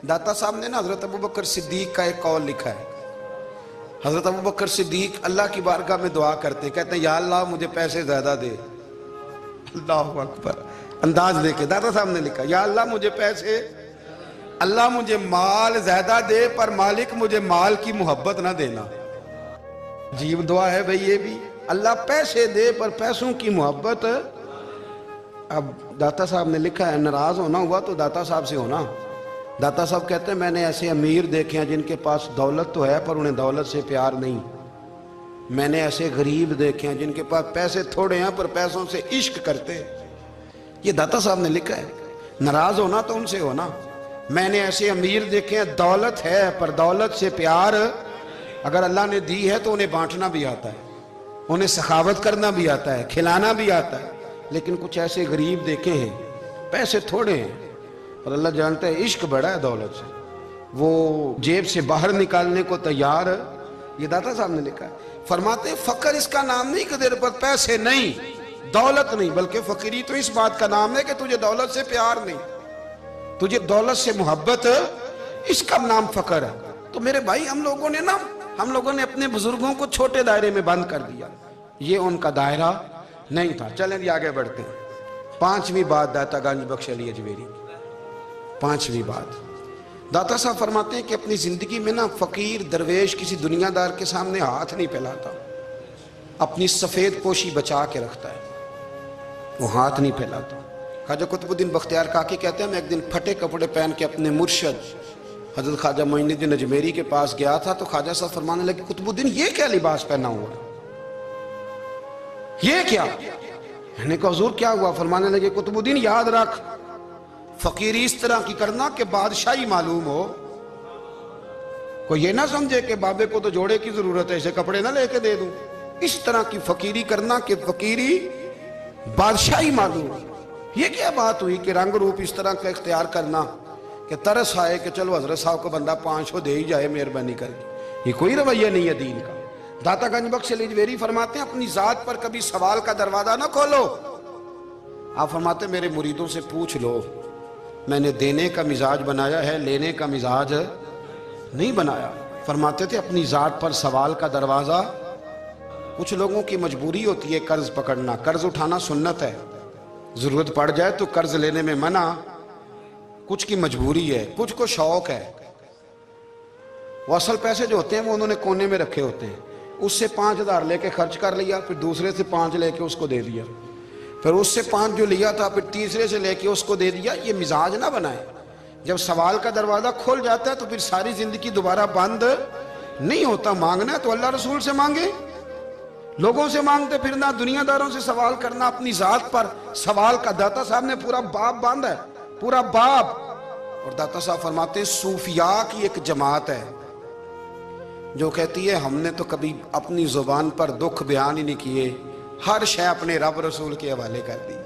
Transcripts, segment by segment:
दाता साहब ने ना हजरत अबू बकर सिद्दीक का एक कौल लिखा है। हजरत अबू बकर सिद्दीक अल्लाह की बारगाह में दुआ करते, कहते हैं या अल्लाह मुझे पैसे ज्यादा दे। अल्लाह अकबर, अंदाज देके दाता साहब ने लिखा, या अल्लाह मुझे पैसे, अल्लाह मुझे माल ज्यादा दे पर मालिक मुझे माल की मोहब्बत ना देना। अजीब दुआ है भाई ये भी, अल्लाह पैसे दे पर पैसों की मोहब्बत। अब दाता साहब ने लिखा है, नाराज होना हुआ तो दाता साहब से होना। दाता साहब कहते हैं मैंने ऐसे अमीर देखे हैं जिनके पास दौलत तो है पर उन्हें दौलत से प्यार नहीं। मैंने ऐसे गरीब देखे हैं जिनके पास पैसे थोड़े हैं पर पैसों से इश्क करते। ये दाता साहब ने लिखा है, नाराज होना तो उनसे होना। मैंने ऐसे अमीर देखे हैं दौलत है पर दौलत से प्यार, अगर अल्लाह ने दी है तो उन्हें बांटना भी आता है, उन्हें सखावत करना भी आता है, खिलाना भी आता है। लेकिन कुछ ऐसे गरीब देखे हैं पैसे थोड़े हैं और अल्लाह जानता है इश्क बड़ा है दौलत से, वो जेब से बाहर निकालने को तैयार। ये दाता साहब ने लिखा है। फरमाते हैं फकर इसका नाम नहीं कि तेरे पर पैसे नहीं, दौलत नहीं, बल्कि फकीरी तो इस बात का नाम है कि तुझे दौलत से प्यार नहीं, तुझे दौलत से मोहब्बत, इसका नाम फकर है। तो मेरे भाई हम लोगों ने अपने बुजुर्गों को छोटे दायरे में बंद कर दिया, ये उनका दायरा नहीं था। चलें जी आगे बढ़ते हैं। पांचवी बात दाता गंज बख्श अली अजमेरी, पांचवी बात दाता साहब फरमाते हैं कि अपनी जिंदगी में ना फकीर दरवेश किसी दुनियादार के सामने हाथ नहीं फैलाता, अपनी सफेद पोशी बचा के रखता है, वो हाथ नहीं फैलाता। ख्वाजा कुतुबुद्दीन बख्तियार काकी कहते हैं मैं एक दिन फटे कपड़े पहन के अपने मुर्शद हजरत ख्वाजा मोइनुद्दीन अजमेरी के पास गया था तो ख्वाजा साहब फरमाने लगे कुतुबुद्दीन ये क्या लिबास पहना हुआ है, ये क्या? मैंने कहा हुजूर क्या हुआ? फरमाने लगे कुतुबुद्दीन याद रख फकीरी इस तरह की करना कि बादशाही मालूम हो, कोई ये ना समझे कि बाबे को तो जोड़े की जरूरत है, इसे कपड़े ना लेके दे दूं। इस तरह की फकीरी करना कि फकीरी बादशाही मालूम हो। ये क्या बात हुई कि रंग रूप इस तरह का इख्तियार करना कि तरस आए कि चलो हजरत साहब को बंदा 500 दे ही जाए मेहरबानी करके, ये कोई रवैया नहीं है दीन का। दाता गंज बख्श अली अजमेरी फरमाते हैं अपनी जात पर कभी सवाल का दरवाजा ना खोलो। आप फरमाते मेरे मुरीदों से पूछ लो, मैंने देने का मिजाज बनाया है, लेने का मिजाज नहीं बनाया। फरमाते थे अपनी जात पर सवाल का दरवाजा, कुछ लोगों की मजबूरी होती है कर्ज पकड़ना, कर्ज उठाना सुन्नत है, जरूरत पड़ जाए तो कर्ज लेने में मना, कुछ की मजबूरी है, कुछ को शौक है। वो असल पैसे जो होते हैं वो उन्होंने कोने में रखे होते हैं, उससे 5,000 लेके खर्च कर लिया, फिर दूसरे से 5 लेके उसको दे दिया, फिर उससे 5 जो लिया था फिर तीसरे से लेके उसको दे दिया। ये मिजाज ना बनाए। जब सवाल का दरवाजा खुल जाता है तो फिर सारी जिंदगी दोबारा बंद नहीं होता। मांगना है तो अल्लाह रसूल से मांगे, लोगों से मांगते फिरना, दुनियादारों से सवाल करना, अपनी जात पर सवाल का। दाता साहब ने पूरा बाब बांधा है, पूरा बाब। और दाता साहब फरमाते हैं सूफिया की एक जमात है जो कहती है हमने तो कभी अपनी जुबान पर दुख बयान ही नहीं किए, हर शय अपने रब रसूल के हवाले कर दी,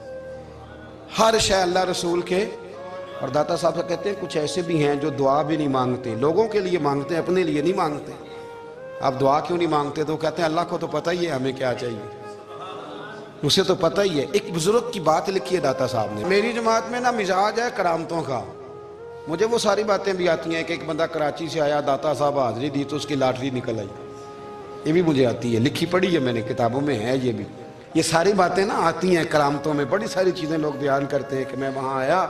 हर शय अल्लाह रसूल के। और दाता साहब कहते हैं कुछ ऐसे भी हैं जो दुआ भी नहीं मांगते, लोगों के लिए मांगते हैं, अपने लिए नहीं मांगते। आप दुआ क्यों नहीं मांगते? तो कहते हैं अल्लाह को तो पता ही है हमें क्या चाहिए, उसे तो पता ही है। एक बुजुर्ग की बात लिखी है दाता साहब ने, मेरी जमात में ना मिजाज है करामतों का, मुझे वो सारी बातें भी आती हैं कि एक बंदा कराची से आया, दाता साहब हाजिरी दी तो उसकी लॉटरी निकल आई, ये भी मुझे आती है, लिखी पढ़ी है मैंने, किताबों में है ये भी। ये सारी बातें ना आती हैं करामतों में, बड़ी सारी चीज़ें लोग बयान करते हैं कि मैं वहाँ आया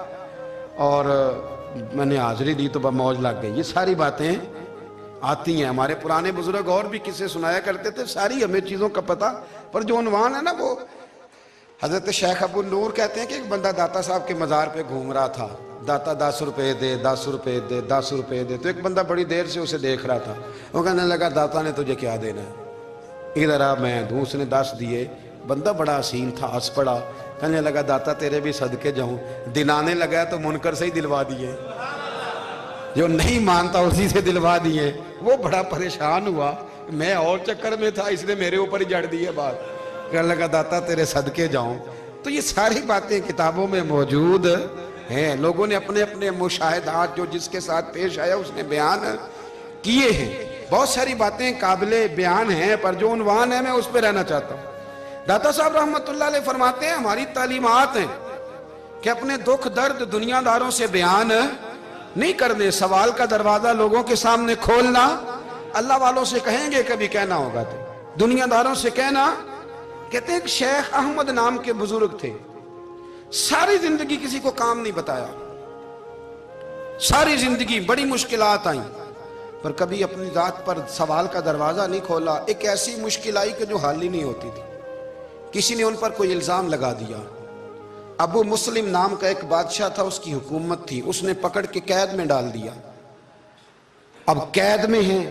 और मैंने हाजिरी दी तो मौज लग गई। ये सारी बातें आती हैं। हमारे पुराने बुजुर्ग और भी किस्से सुनाया करते थे, सारी हमें चीज़ों का पता, पर जो उन्वान है ना वो हजरत शेख अबू नूर कहते हैं कि एक बंदा दाता साहब के मज़ार पे घूम रहा था, दाता 10 रुपये दे, 10 रुपये दे, 10 रुपये दे। तो एक बंदा बड़ी देर से उसे देख रहा था, वो कहने लगा दाता ने तुझे क्या देना है, इधर आ मैं दूँ। उसने 10 दिए। बंदा बड़ा हसीन था, हंस पड़ा, कहने लगा दाता तेरे भी सदके जाऊँ। दिलाने लगा तो मुनकर से ही दिलवा दिए, जो नहीं मानता उसी से दिलवा दिए। वो बड़ा परेशान हुआ, मैं और चक्कर में था इसलिए मेरे ऊपर ही जड़ दिए बात। कहने लगा दाता तेरे सदके जाऊं। तो ये सारी बातें किताबों में मौजूद हैं, लोगों ने अपने अपने मुशाहिदात जो जिसके साथ पेश आया उसने बयान किए हैं। बहुत सारी बातें काबिले बयान हैं, पर जो उन्वान है मैं उस पर रहना चाहता हूँ। दाता साहब रहमतुल्लाह अलैह फरमाते हैं हमारी तालीमात हैं कि अपने दुख दर्द दुनियादारों से बयान نہیں کرنے. سوال کا دروازہ لوگوں کے سامنے کھولنا اللہ والوں سے کہیں گے کبھی کہنا ہوگا تو دنیا داروں سے کہنا. کہتے ہیں کہ شیخ احمد نام کے بزرگ تھے, ساری زندگی کسی کو کام نہیں بتایا, ساری زندگی بڑی مشکلات آئیں پر کبھی اپنی ذات پر سوال کا دروازہ نہیں کھولا. ایک ایسی مشکل آئی کہ جو حل ہی نہیں ہوتی تھی. کسی نے ان پر کوئی الزام لگا دیا. ابو مسلم نام کا ایک بادشاہ تھا, اس کی حکومت تھی, اس نے پکڑ کے قید میں ڈال دیا. اب قید میں ہیں,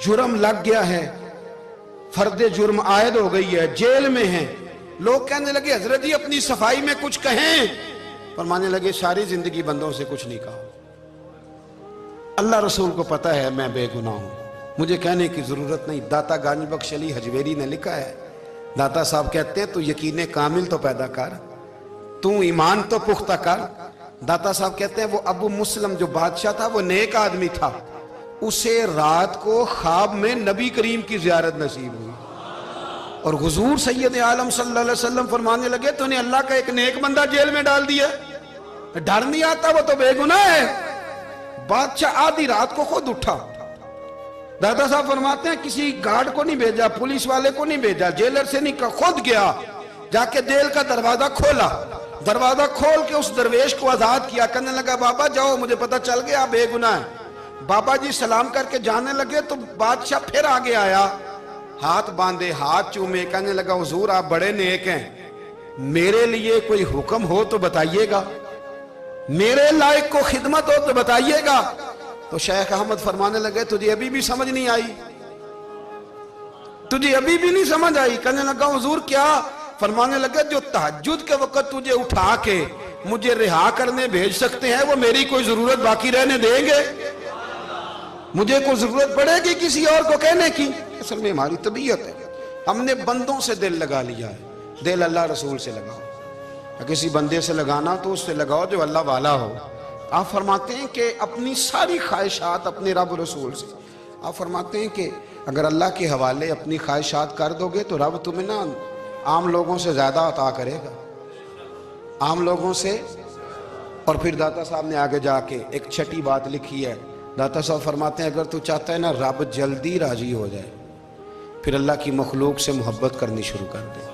جرم لگ گیا ہے, فرد جرم عائد ہو گئی ہے, جیل میں ہیں. لوگ کہنے لگے حضرت جی اپنی صفائی میں کچھ کہیں. فرمانے لگے ساری زندگی بندوں سے کچھ نہیں کہا, اللہ رسول کو پتہ ہے میں بے گناہ ہوں, مجھے کہنے کی ضرورت نہیں. داتا گانی بخش علی حجویری نے لکھا ہے, داتا صاحب کہتے ہیں تو یقین کامل تو پیدا کر, تو ایمان تو پختہ کر. داتا صاحب کہتے ہیں وہ ابو مسلم جو بادشاہ تھا وہ نیک آدمی تھا, اسے رات کو خواب میں نبی کریم کی زیارت نصیب ہوئی اور حضور سید عالم صلی اللہ علیہ وسلم فرمانے لگے تو نے اللہ کا ایک نیک بندہ جیل میں ڈال دیا, ڈر نہیں آتا, وہ تو بے گناہ ہے. بادشاہ آدھی رات کو خود اٹھا. دادا صاحب فرماتے ہیں کسی گارڈ کو نہیں بھیجا, پولیس والے کو نہیں بھیجا, جیلر سے نہیں کہا, خود گیا, جا کے جیل کا دروازہ کھولا. دروازہ کھول کے اس درویش کو آزاد کیا, کہنے لگا بابا جاؤ مجھے پتہ چل گیا بے گناہ ہے. بابا جی سلام کر کے جانے لگے تو بادشاہ پھر آگے آیا, ہاتھ باندھے, ہاتھ چومے, کہنے لگا حضور آپ بڑے نیک ہیں, میرے لیے کوئی حکم ہو تو بتائیے گا, میرے لائق کو خدمت ہو تو بتائیے گا. تو شیخ احمد فرمانے لگے تجھے ابھی بھی سمجھ نہیں آئی, تجھے ابھی بھی نہیں سمجھ آئی. کہنے لگا حضور کیا؟ فرمانے لگے جو تہجد کے وقت تجھے اٹھا کے مجھے رہا کرنے بھیج سکتے ہیں وہ میری کوئی ضرورت باقی رہنے دیں گے؟ مجھے کوئی ضرورت پڑے گی کسی اور کو کہنے کی؟ اصل میں ہماری طبیعت ہے, ہم نے بندوں سے دل لگا لیا ہے. دل اللہ رسول سے لگاؤ, کسی بندے سے لگانا تو اس سے لگاؤ جو اللہ والا ہو. آپ فرماتے ہیں کہ اپنی ساری خواہشات اپنے رب رسول سے, آپ فرماتے ہیں کہ اگر اللہ کے حوالے اپنی خواہشات کر دو گے تو رب تمہیں نا عام لوگوں سے زیادہ عطا کرے گا, عام لوگوں سے. اور پھر داتا صاحب نے آگے جا کے ایک چھٹی بات لکھی ہے. داتا صاحب فرماتے ہیں اگر تو چاہتا ہے نا رب جلدی راضی ہو جائے پھر اللہ کی مخلوق سے محبت کرنی شروع کر دے.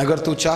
اگر تو چاہ